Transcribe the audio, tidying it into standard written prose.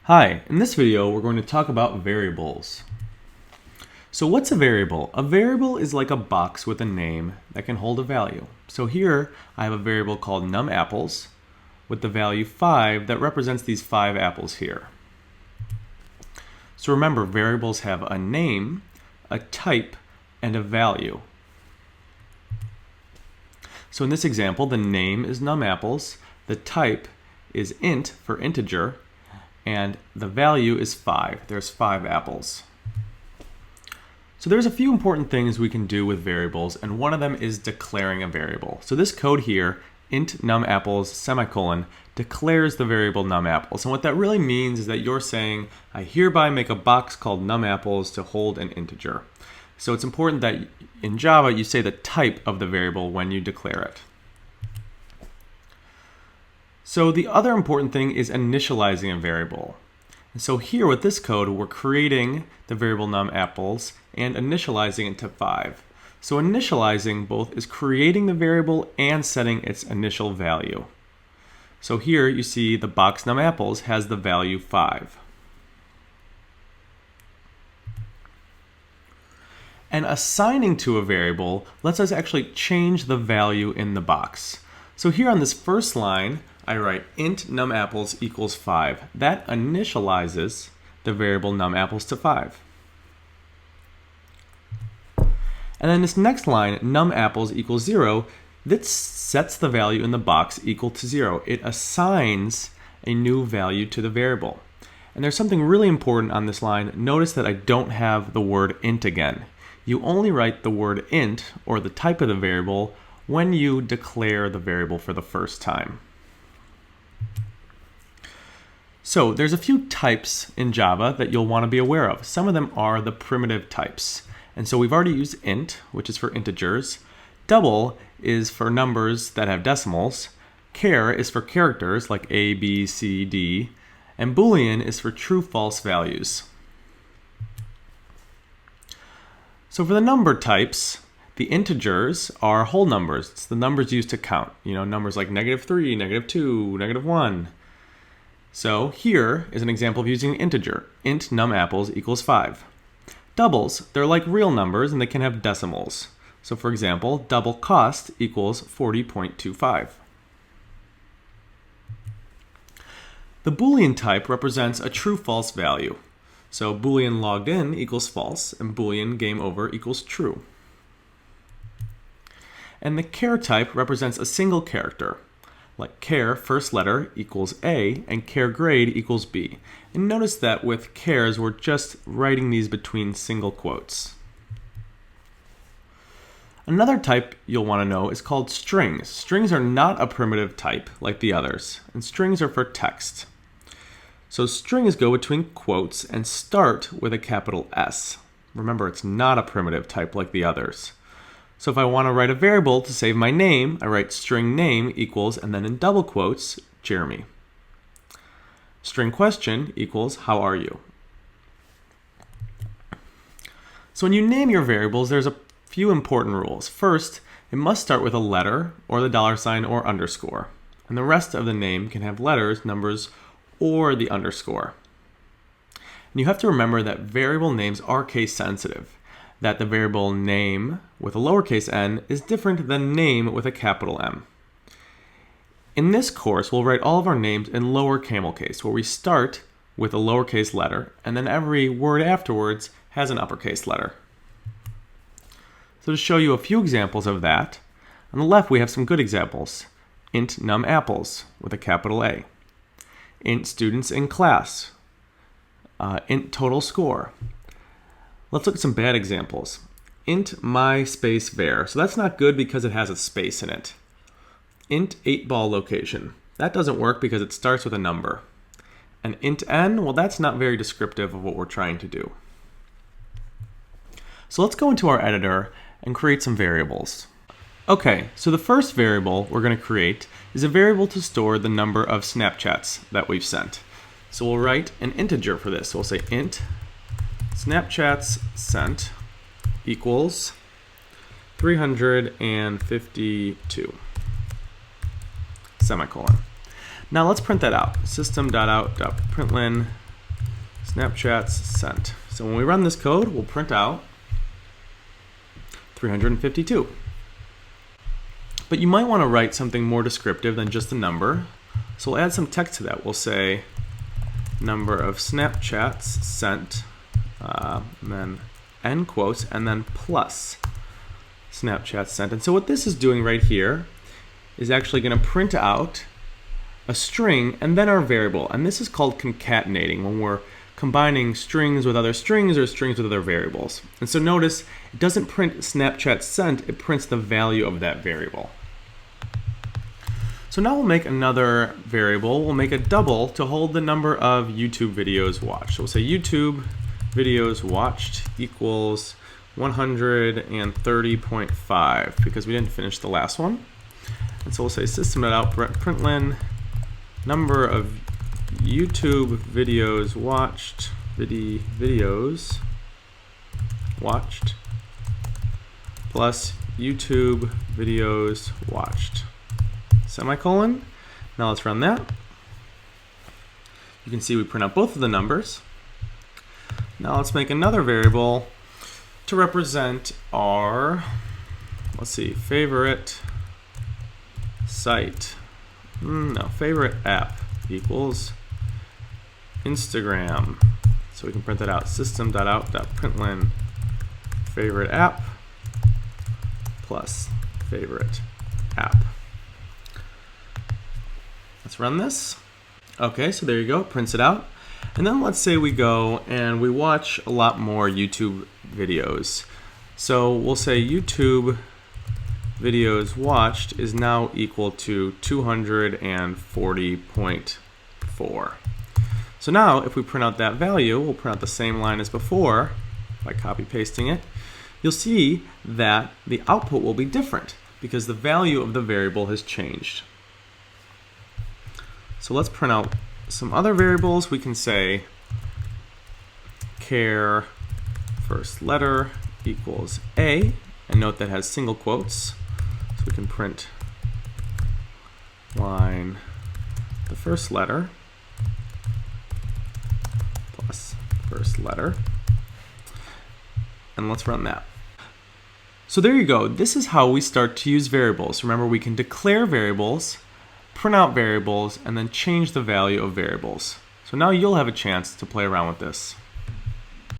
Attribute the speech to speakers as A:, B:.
A: Hi, in this video we're going to talk about variables. So what's a variable? A variable is like a box with a name that can hold a value. So here I have a variable called numapples with the value 5 that represents these 5 apples here. So remember, variables have a name, a type, and a value. So in this example, the name is numapples, the type is int for integer, and the value is 5. There's 5 apples. So there's a few important things we can do with variables, and one of them is declaring a variable. So this code here, int numapples semicolon, declares the variable numapples. And what that really means is that you're saying, I hereby make a box called numapples to hold an integer. So it's important that in Java you say the type of the variable when you declare it. So the other important thing is initializing a variable. And so here with this code, we're creating the variable numapples and initializing it to 5. So initializing both is creating the variable and setting its initial value. So here you see the box numapples has the value 5. And assigning to a variable lets us actually change the value in the box. So here on this first line, I write int numapples equals 5. That initializes the variable numapples to 5. And then this next line, numapples equals 0, this sets the value in the box equal to 0. It assigns a new value to the variable. And there's something really important on this line. Notice that I don't have the word int again. You only write the word int, or the type of the variable, when you declare the variable for the first time. So there's a few types in Java that you'll want to be aware of. Some of them are the primitive types. And so we've already used int, which is for integers. Double is for numbers that have decimals. Char is for characters like A, B, C, D. And Boolean is for true-false values. So for the number types, the integers are whole numbers. It's the numbers used to count. Numbers like -3, -2, -1. So here is an example of using an integer. Int numapples equals 5. Doubles, they're like real numbers and they can have decimals. So for example, double cost equals 40.25. The Boolean type represents a true-false value. So Boolean logged in equals false and Boolean game over equals true. And the char type represents a single character. Like char first letter equals A and char grade equals B. And notice that with chars, we're just writing these between single quotes. Another type you'll want to know is called strings. Strings are not a primitive type like the others, and strings are for text. So strings go between quotes and start with a capital S. Remember, it's not a primitive type like the others. So if I want to write a variable to save my name, I write string name equals, and then in double quotes, Jeremy. String question equals, how are you? So when you name your variables, there's a few important rules. First, it must start with a letter, or the $sign, or underscore. And the rest of the name can have letters, numbers, or the underscore. And you have to remember that variable names are case sensitive. That the variable name with a lowercase n is different than name with a capital M. In this course, we'll write all of our names in lower camel case, where we start with a lowercase letter, and then every word afterwards has an uppercase letter. So to show you a few examples of that, on the left we have some good examples. Int numapples with a capital A. Int students in class. Int total score. Let's look at some bad examples. Int my space var. So that's not good because it has a space in it. Int 8-ball location. That doesn't work because it starts with a number. And int n, well, that's not very descriptive of what we're trying to do. So let's go into our editor and create some variables. Okay, so the first variable we're going to create is a variable to store the number of Snapchats that we've sent. So we'll write an integer for this. So we'll say int Snapchats sent equals 352, semicolon. Now let's print that out. System.out.println Snapchats sent. So when we run this code, we'll print out 352. But you might want to write something more descriptive than just a number. So we'll add some text to that. We'll say number of Snapchats sent, and then end quotes, and then plus Snapchats sent. And so what this is doing right here is actually going to print out a string and then our variable. And this is called concatenating, when we're combining strings with other strings or strings with other variables. And so notice it doesn't print Snapchat sent, it prints the value of that variable. So now we'll make another variable. We'll make a double to hold the number of YouTube videos watched. So we'll say YouTube videos watched equals 130.5 because we didn't finish the last one. And so we'll say system.out println number of YouTube videos watched, videos watched plus YouTube videos watched, semicolon. Now let's run that. You can see we print out both of the numbers. Now let's make another variable to represent our, let's see, favorite site. Favorite app equals Instagram. So we can print that out. System.out.println favorite app plus favorite app. Let's run this. Okay, so there you go, it prints it out. And then let's say we go and we watch a lot more YouTube videos. So we'll say YouTube videos watched is now equal to 240.4. So now if we print out that value, we'll print out the same line as before by copy pasting it. You'll see that the output will be different because the value of the variable has changed. So let's print out some other variables. We can say char first letter equals A, and note that has single quotes. So we can print line the first letter plus first letter. And let's run that. So there you go. This is how we start to use variables. Remember, we can declare variables, print out variables, and then change the value of variables. So now you'll have a chance to play around with this.